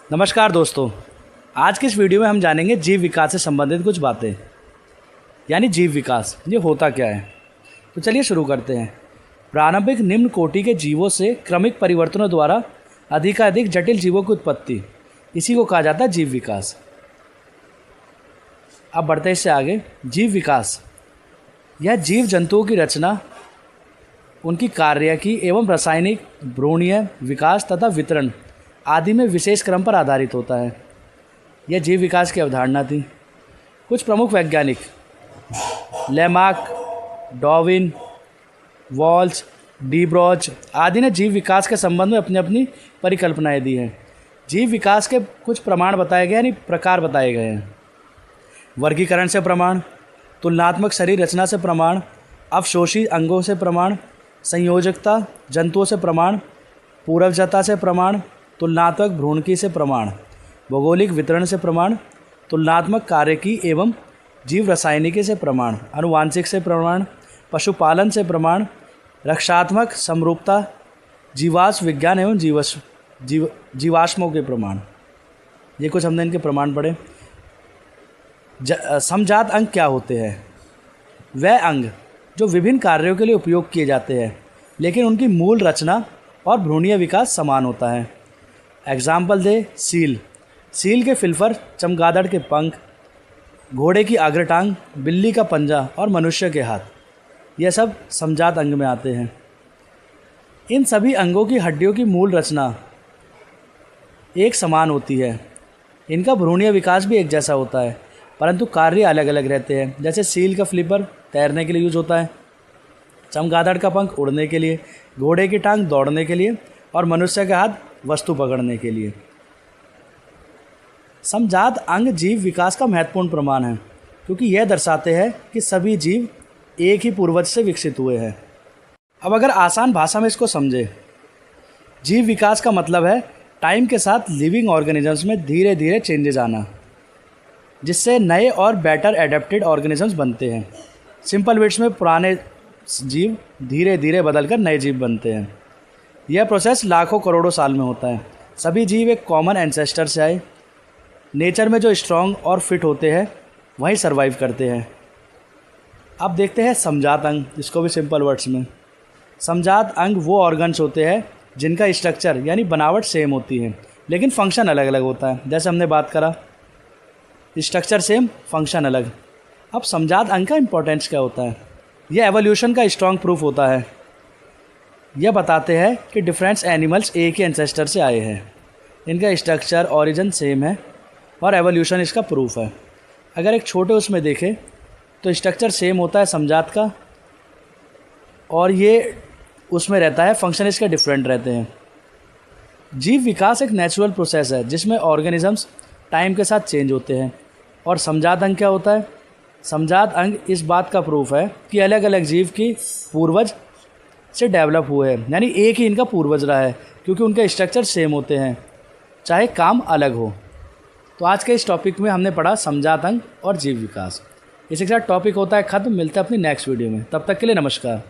नमस्कार दोस्तों। आज की इस वीडियो में हम जानेंगे जीव विकास से संबंधित कुछ बातें, यानी जीव विकास ये होता क्या है। तो चलिए शुरू करते हैं। प्रारंभिक निम्न कोटि के जीवों से क्रमिक परिवर्तनों द्वारा अधिकाधिक जटिल जीवों की उत्पत्ति, इसी को कहा जाता है जीव विकास। अब बढ़ते इससे आगे। जीव विकास यह जीव जंतुओं की रचना, उनकी कार्यकी एवं रासायनिक, भ्रूणीय विकास तथा वितरण आदि में विशेष क्रम पर आधारित होता है। यह जीव विकास की अवधारणा थी। कुछ प्रमुख वैज्ञानिक Lamarck, Darwin, Walsh, D brows आदि ने जीव विकास के संबंध में अपनी अपनी परिकल्पनाएं दी हैं। जीव विकास के कुछ प्रमाण बताए गए, यानी प्रकार बताए गए हैं। वर्गीकरण से प्रमाण, तुलनात्मक शरीर रचना से प्रमाण, अवशोषी अंगों से प्रमाण, संयोजकता जंतुओं से प्रमाण, पूर्वजता से प्रमाण, तुलनात्मक भ्रूणकी से प्रमाण, भौगोलिक वितरण से प्रमाण, तुलनात्मक कार्यकी एवं जीव रसायनिकी से प्रमाण, आनुवांशिक से प्रमाण, पशुपालन से प्रमाण, रक्षात्मक समरूपता, जीवाश्म विज्ञान एवं जीवाश्मों के प्रमाण। ये कुछ हमने इनके प्रमाण पढ़े। समजात अंग क्या होते हैं? वह अंग जो विभिन्न कार्यों के लिए उपयोग किए जाते हैं, लेकिन उनकी मूल रचना और भ्रूणीय विकास समान होता है। एग्जाम्पल दे। सील के फिलफर, चमगादड़ के पंख, घोड़े की अग्रटांग, बिल्ली का पंजा और मनुष्य के हाथ, यह सब समजात अंग में आते हैं। इन सभी अंगों की हड्डियों की मूल रचना एक समान होती है। इनका भ्रूणीय विकास भी एक जैसा होता है, परंतु कार्य अलग अलग रहते हैं। जैसे सील का फ्लिपर तैरने के लिए यूज होता है, चमगादड़ का पंख उड़ने के लिए, घोड़े की टांग दौड़ने के लिए और मनुष्य का हाथ वस्तु पकड़ने के लिए। समजात अंग जीव विकास का महत्वपूर्ण प्रमाण है, क्योंकि यह दर्शाते हैं कि सभी जीव एक ही पूर्वज से विकसित हुए हैं। अब अगर आसान भाषा में इसको समझे, जीव विकास का मतलब है टाइम के साथ लिविंग ऑर्गेनिजम्स में धीरे धीरे चेंजेस आना, जिससे नए और बेटर एडेप्टेड ऑर्गेनिजम्स बनते हैं। सिंपल वर्ड्स में पुराने जीव धीरे धीरे बदलकर नए जीव बनते हैं। यह प्रोसेस लाखों करोड़ों साल में होता है। सभी जीव एक कॉमन एंसेस्टर से आए। नेचर में जो स्ट्रॉन्ग और फिट होते हैं वही सरवाइव करते हैं। अब देखते हैं समजात अंग, इसको भी सिंपल वर्ड्स में। समजात अंग वो ऑर्गन्स होते हैं जिनका स्ट्रक्चर यानी बनावट सेम होती है, लेकिन फंक्शन अलग अलग होता है। जैसे हमने बात करा, स्ट्रक्चर सेम, फंक्शन अलग। अब समजात अंग का इंपॉर्टेंस क्या होता है? यह एवोल्यूशन का स्ट्रॉन्ग प्रूफ होता है। यह बताते हैं कि डिफरेंट एनिमल्स एक ही एंसेस्टर से आए हैं, इनका स्ट्रक्चर ओरिजिन सेम है और एवोल्यूशन इसका प्रूफ है। अगर एक छोटे उसमें देखें तो स्ट्रक्चर सेम होता है समजात का, और ये उसमें रहता है, फंक्शन इसके डिफरेंट रहते हैं। जीव विकास एक नेचुरल प्रोसेस है जिसमें ऑर्गेनिजम्स टाइम के साथ चेंज होते हैं। और समजात अंग क्या होता है? समजात अंग इस बात का प्रूफ है कि अलग अलग जीव की पूर्वज से डेवलप हुए हैं, यानी एक ही इनका पूर्वज रहा है, क्योंकि उनके स्ट्रक्चर सेम होते हैं, चाहे काम अलग हो। तो आज के इस टॉपिक में हमने पढ़ा समजात अंग और जीव विकास। इसी के साथ टॉपिक होता है ख़त्म। मिलते हैं अपनी नेक्स्ट वीडियो में, तब तक के लिए नमस्कार।